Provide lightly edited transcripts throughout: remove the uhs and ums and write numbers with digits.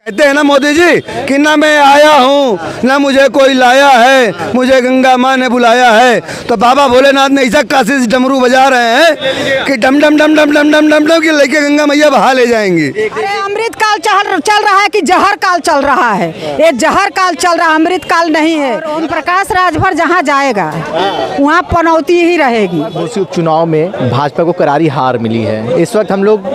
कहते हैं ना मोदी जी कि ना मैं आया हूँ ना मुझे कोई लाया है, मुझे गंगा माँ ने बुलाया है। तो बाबा भोलेनाथ ने ऐसा काशी से डमरू बजा रहे हैं कि डम डम डम डम डम डम डम डम कि लेके गंगा मैया बहा ले जाएंगी। अरे अमृत काल चल रहा है कि जहर काल चल रहा है? ये जहर काल चल रहा है, अमृत काल नहीं है। ओम प्रकाश राजभर जहाँ जाएगा वहाँ पनौती ही रहेगी। घोसी उपचुनाव में भाजपा को करारी हार मिली है। इस वक्त हम लोग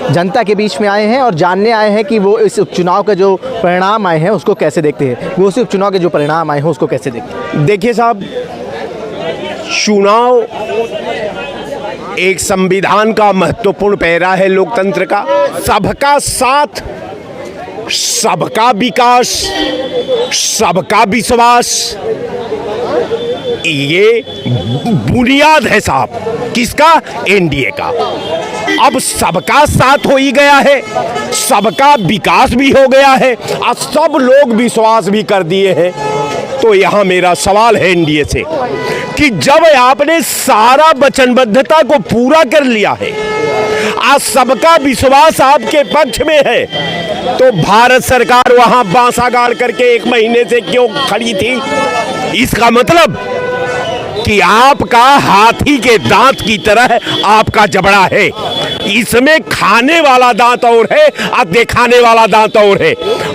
जनता के बीच में आए हैं और जानने आए हैं कि वो इस उपचुनाव के जो परिणाम आए हैं उसको कैसे देखते हैं। घोसी उपचुनाव के जो परिणाम आए हैं उसको कैसे देखते हैं? देखिए साहब, चुनाव एक संविधान का महत्वपूर्ण पैरा है लोकतंत्र का। सबका साथ, सबका विकास, सबका विश्वास, ये बुनियाद है साहब। किसका? एनडीए का। अब सबका साथ हो ही गया है, सबका विकास भी हो गया है और सब लोग विश्वास भी कर दिए हैं। तो यहाँ मेरा सवाल है एनडीए से कि जब आपने सारा वचनबद्धता को पूरा कर लिया है, आज सबका विश्वास आपके पक्ष में है, तो भारत सरकार वहां बांसा गाड़ करके 1 महीने से क्यों खड़ी थी? इसका मतलब कि आपका हाथी के दांत की तरह आपका जबड़ा है। इसमें खाने वाला दांत और है और दिखाने वाला दांत और है।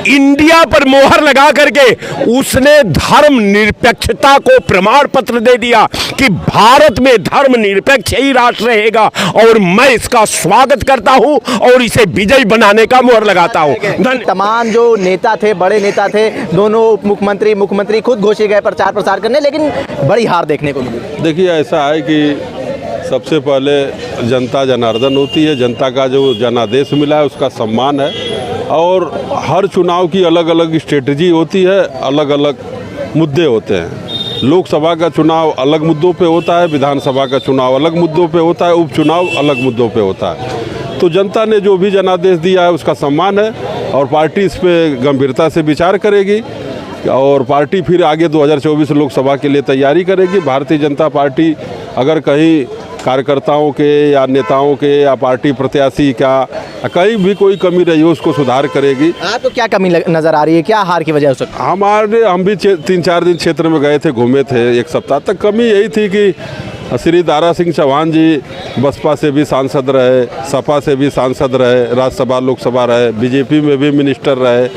इंडिया पर मोहर लगा करके उसने धर्म निरपेक्षता को प्रमाण पत्र दे दिया कि भारत में धर्म निरपेक्ष ही राष्ट्र रहेगा और मैं इसका स्वागत करता हूं और इसे विजयी बनाने का मोहर लगाता हूं। तमाम जो नेता थे, बड़े नेता थे, दोनों उप मुख्यमंत्री खुद घोषे गए प्रचार प्रसार करने, लेकिन बड़ी हार देखने को मिली। देखिए, ऐसा है कि सबसे पहले जनता जनार्दन होती है। जनता का जो जनादेश मिला है उसका सम्मान है और हर चुनाव की अलग अलग स्ट्रेटजी होती है, अलग अलग मुद्दे होते हैं। लोकसभा का चुनाव अलग मुद्दों पे होता है, विधानसभा का चुनाव अलग मुद्दों पे होता है, उपचुनाव अलग मुद्दों पे होता है। तो जनता ने जो भी जनादेश दिया है उसका सम्मान है और पार्टी इस पर गंभीरता से विचार करेगी और पार्टी फिर आगे 2024 लोकसभा के लिए तैयारी करेगी। भारतीय जनता पार्टी अगर कहीं कार्यकर्ताओं के या नेताओं के या पार्टी प्रत्याशी का कहीं भी कोई कमी रही हो उसको सुधार करेगी। तो क्या कमी नजर आ रही है? क्या हार की वजह हो सकती है? हम भी 3-4 दिन क्षेत्र में गए थे, घूमे थे 1 सप्ताह तक। कमी यही थी कि श्री दारा सिंह चौहान जी बसपा से भी सांसद रहे, सपा से भी सांसद रहे, राज्यसभा लोकसभा रहे, बीजेपी में भी मिनिस्टर रहे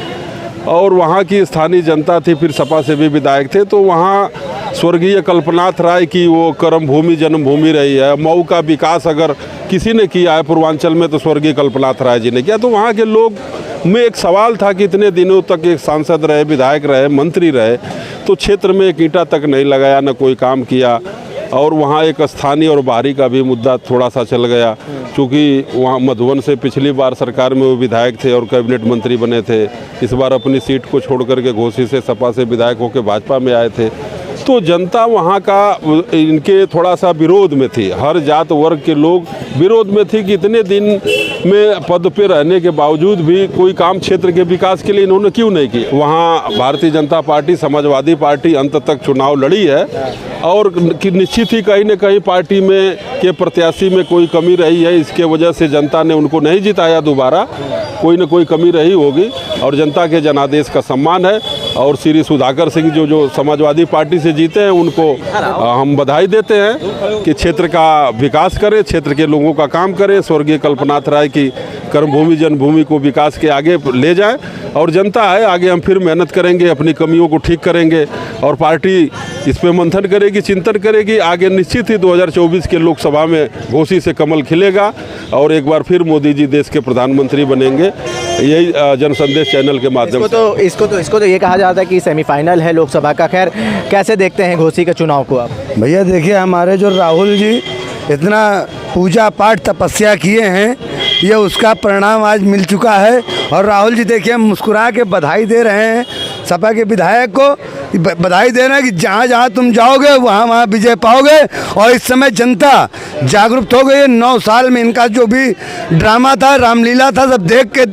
और वहाँ की स्थानीय जनता थी, फिर सपा से भी विधायक थे। तो वहाँ स्वर्गीय कल्पनाथ राय की वो कर्म भूमि जन्मभूमि रही है। मऊ का विकास अगर किसी ने किया है पूर्वांचल में तो स्वर्गीय कल्पनाथ राय जी ने किया। तो वहाँ के लोग में एक सवाल था कि इतने दिनों तक एक सांसद रहे, विधायक रहे, मंत्री रहे, तो क्षेत्र में एक ईंटा तक नहीं लगाया, न कोई काम किया। और वहाँ एक स्थानीय और बाहरी का भी मुद्दा थोड़ा सा चल गया, क्योंकि वहाँ मधुबन से पिछली बार सरकार में वो विधायक थे और कैबिनेट मंत्री बने थे। इस बार अपनी सीट को छोड़ करके घोसी से सपा से विधायक होकर भाजपा में आए थे। तो जनता वहाँ का इनके थोड़ा सा विरोध में थी। हर जात वर्ग के लोग विरोध में थी कि इतने दिन में पद पे रहने के बावजूद भी कोई काम क्षेत्र के विकास के लिए इन्होंने क्यों नहीं किया। वहाँ भारतीय जनता पार्टी, समाजवादी पार्टी अंत तक चुनाव लड़ी है और निश्चित ही कहीं न कहीं पार्टी में के प्रत्याशी में कोई कमी रही है। इसके वजह से जनता ने उनको नहीं जिताया दोबारा, कोई न कोई कमी रही होगी और जनता के जनादेश का सम्मान है। और श्री सुधाकर सिंह जो समाजवादी पार्टी से जीते हैं उनको हम बधाई देते हैं कि क्षेत्र का विकास करें, क्षेत्र के लोगों का काम करें, स्वर्गीय कल्पनाथ राय की कर्मभूमि जन्मभूमि को विकास के आगे ले जाएं। और जनता है, आगे हम फिर मेहनत करेंगे, अपनी कमियों को ठीक करेंगे और पार्टी इस पे मंथन करेगी, चिंतन करेगी। आगे निश्चित ही 2024 के लोकसभा में घोसी से कमल खिलेगा और एक बार फिर मोदी जी देश के प्रधानमंत्री बनेंगे। यही जन संदेश चैनल के माध्यम से इसको तो ये कहा जाता है कि सेमीफाइनल है लोकसभा का। खैर, कैसे देखते हैं घोसी के चुनाव को आप? भैया देखिए, हमारे जो राहुल जी इतना पूजा पाठ तपस्या किए हैं, ये उसका परिणाम आज मिल चुका है। और राहुल जी देखिए मुस्कुरा के बधाई दे रहे हैं सपा के विधायक को, बधाई देना कि जहाँ जहाँ तुम जाओगे वहाँ वहाँ विजय पाओगे। और इस समय जनता जागरूक हो गई है। 9 साल में इनका जो भी ड्रामा था, रामलीला था, सब देख के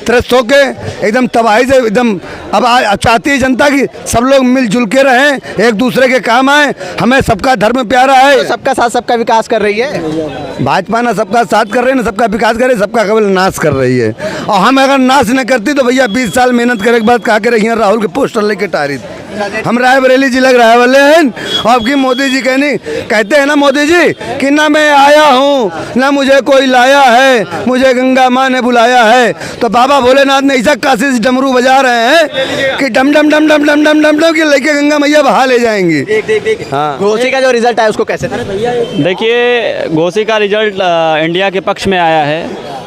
त्रस्त होके एकदम तबाही से एकदम अब चाहती है जनता की सब लोग मिलजुल के रहें, एक दूसरे के काम आए। हमें सबका धर्म प्यारा है। तो सबका साथ सबका विकास कर रही है भाजपा ना सबका साथ कर रही है, ना सबका विकास कर रही है, सबका केवल नाश कर रही है। और हम अगर नाश न करती तो भैया 20 साल मेहनत करे के बाद कहा के रही राहुल के पोस्टर लेके टारी। हम रायबरेली जिला के रहे वाले हैं। और अब की मोदी जी कहते हैं ना मोदी जी कि ना मैं आया हूँ ना मुझे कोई लाया है, मुझे गंगा माँ ने बुलाया है। तो बाबा भोलेनाथ ने ऐसा काशी से डमरू बजा रहे हैं कि डम डम डम डम डम डम डम डम कि लेके गंगा मैया बहा ले जाएंगी। हाँ, घोसी का जो रिजल्ट आया उसको कैसे देखिए, घोसी का रिजल्ट इंडिया के पक्ष में आया है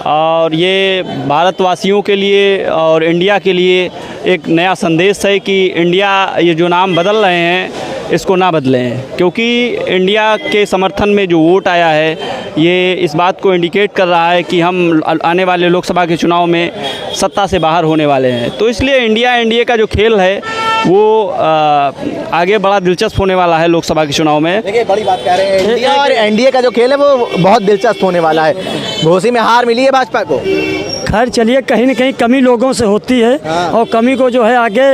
और ये भारतवासियों के लिए और इंडिया के लिए एक नया संदेश है कि इंडिया ये जो नाम बदल रहे हैं इसको ना बदलें, क्योंकि इंडिया के समर्थन में जो वोट आया है ये इस बात को इंडिकेट कर रहा है कि हम आने वाले लोकसभा के चुनाव में सत्ता से बाहर होने वाले हैं। तो इसलिए इंडिया एनडीए का जो खेल है वो आगे बड़ा दिलचस्प होने वाला है लोकसभा के चुनाव में। देखिए, बड़ी बात कह रहे हैं, इंडिया और एनडीए का जो खेल है वो बहुत दिलचस्प होने वाला है। घोसी में हार मिली है भाजपा को। खैर चलिए, कहीं न कहीं कमी लोगों से होती है और कमी को जो है आगे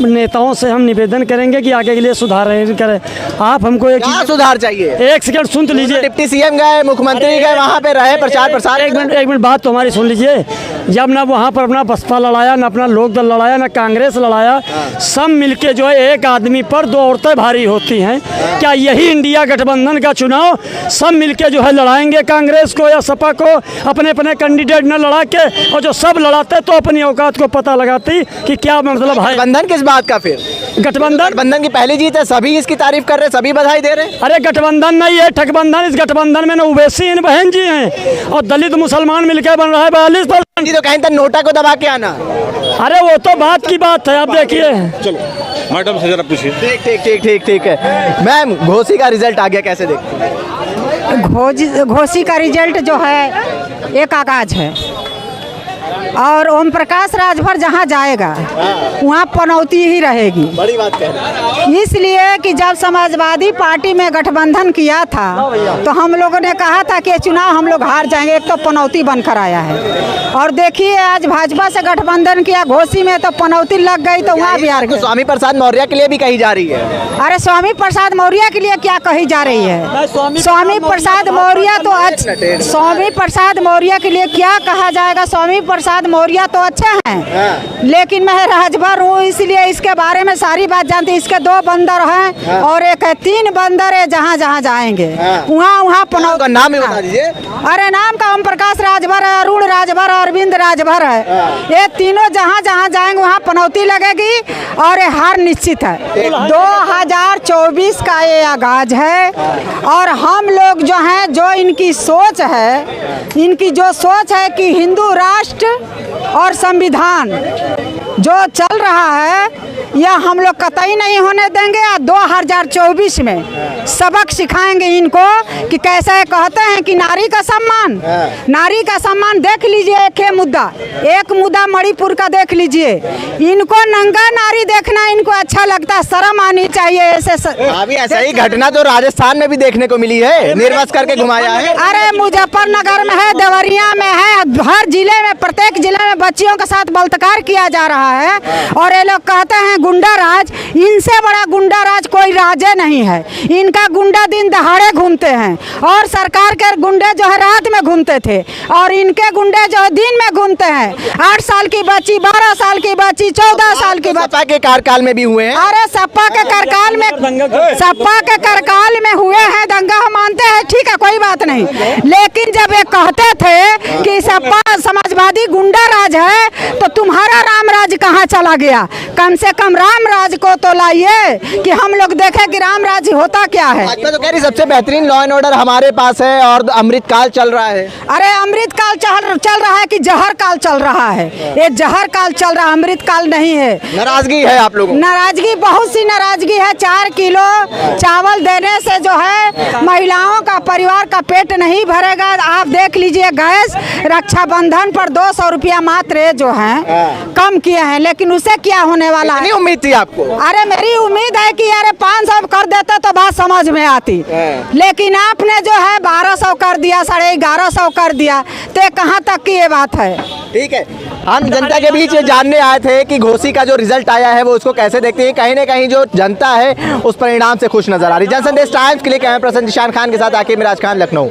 नेताओं से हम निवेदन करेंगे कि आगे के लिए सुधार करें। आप हमको क्या सुधार चाहिए? एक सेकंड सुन तो लीजिए। डिप्टी सीएम गए, मुख्यमंत्री गए, वहाँ पे रहे, प्रचार प्रसार। एक मिनट बात तो हमारी सुन लीजिए। जब ना वहाँ पर अपना बसपा लड़ाया, ना अपना लोकदल लड़ाया, ना कांग्रेस लड़ाया, सब मिलके जो है एक आदमी पर दो औरतें भारी होती हैं। क्या यही इंडिया गठबंधन का चुनाव सब मिलके जो है लड़ाएंगे कांग्रेस को या सपा को? अपने अपने कैंडिडेट न लड़ा के और जो सब लड़ाते तो अपनी औकात को पता लगाती कि क्या मतलब है। गठबंधन किस बात का? फिर गठबंधन की पहली जीत है, सभी इसकी तारीफ कर रहे, सभी बधाई दे रहे। अरे गठबंधन नहीं है, ठगबंधन। इस गठबंधन में न ओवैसी बहन जी हैं और दलित मुसलमान मिलकर बन रहा है 42%। तो कहीं तक नोटा को दबा के आना। अरे वो तो बात की बात है, आप देखिए। मैडम से जरा पूछिए। ठीक है मैम, घोसी का रिजल्ट आ गया, कैसे देखते हैं? घोसी का रिजल्ट जो है एक आगाज है और ओम प्रकाश राजभर जहाँ जाएगा वहाँ पनौती ही रहेगी। बड़ी बात कह रहे हैं। इसलिए कि जब समाजवादी पार्टी में गठबंधन किया था तो हम लोगों ने कहा था कि चुनाव हम लोग हार जाएंगे, एक तो पनौती बनकर आया है। और देखिए आज भाजपा से गठबंधन किया, घोसी में तो पनौती लग गई तो वहाँ भी हार गए। स्वामी प्रसाद मौर्य के लिए भी कही जा रही है। अरे स्वामी प्रसाद मौर्य के लिए क्या कही जा रही है? स्वामी प्रसाद मौर्य तो स्वामी प्रसाद मौर्य के लिए क्या कहा जाएगा? स्वामी प्रसाद मौर्य तो अच्छा है, लेकिन मैं राजभर हूँ इसलिए इसके बारे में सारी बात जानती। इसके 2 बंदर हैं और एक है 3 बंदर है। जहाँ जहाँ जाएंगे वहाँ का नाम ही बता दीजिए। अरे नाम का ओम प्रकाश राजभर है, अरुण राजभर, अरविंद राजभर है। ये तीनों जहाँ जहाँ जाएंगे वहाँ पनौती लगेगी और हार निश्चित है। 2024 का ये आगाज है और हम लोग जो हैं, जो इनकी सोच है कि हिंदू राष्ट्र और संविधान जो चल रहा है यह हम लोग कतई नहीं होने देंगे। 2024 में सबक सिखाएंगे इनको कि कैसे कहते हैं कि नारी का सम्मान देख लीजिए। एक मुद्दा मणिपुर का देख लीजिए। इनको नंगा नारी देखना इनको अच्छा लगता, शर्म आनी चाहिए। अभी ऐसा ही घटना तो राजस्थान में भी देखने को मिली है, निर्वस्त्र करके घुमाया है। अरे मुजफ्फरनगर में है, देवरिया में है, हर जिले में, प्रत्येक जिले में बच्चियों के साथ बलात्कार किया जा रहा है। और ये लोग कहते हैं गुंडा राज। इनसे बड़ा गुंडा राज कोई राजे नहीं है। इनका गुंडा दिन दहाड़े घूमते हैं और सरकार के गुंडे जो है रात में घूमते थे और इनके गुंडे जो है दिन में घूमते हैं। 8 साल की बच्ची, 12 साल की बच्ची, 14 साल की बच्ची सपा के कार्यकाल में भी हुए हैं। अरे सपा के कार्यकाल में हुए हैं दंगा, हम मानते हैं, ठीक है, कोई बात नहीं। लेकिन जब ये कहते थे कि सपा समाजवादी गुंडा राज है तो तुम्हारा राम राज कहाँ चला गया? कम से कम राम राज को तो लाइए कि हम लोग देखें कि राम राज होता क्या है। भाजपा तो कह रही सबसे बेहतरीन लॉ एंड ऑर्डर हमारे पास है और अमृत काल चल रहा है। अरे अमृत काल चल रहा है कि जहर काल चल रहा है? ये जहर काल चल रहा है, अमृत काल नहीं है। नाराजगी है आप लोगों? नाराजगी, बहुत सी नाराजगी है। 4 किलो चावल देने से जो है महिलाओं का, परिवार का पेट नहीं भरेगा। आप देख लीजिए, गैस रक्षाबंधन पर 200 रुपया मात्र जो है कम किए हैं, लेकिन लेकिन उससे क्या होने वाला कितनी है? उम्मीद थी आपको? अरे मेरी उम्मीद है कि अरे 500 कर देते तो बात समझ में आती, लेकिन आपने जो है 1200 कर दिया, 1150 कर दिया, तो कहाँ तक की ये बात है? ठीक है, हम जनता के बीच ये जानने आए थे कि घोसी का जो रिजल्ट आया है वो उसको कैसे देखते हैं। कहीं ना कहीं जो जनता है उस परिणाम से खुश नजर आ रही। जनसंदेश टाइम्स के लिए कैमरा पर्सन जिशान खान के साथ आके मिराज खान, लखनऊ।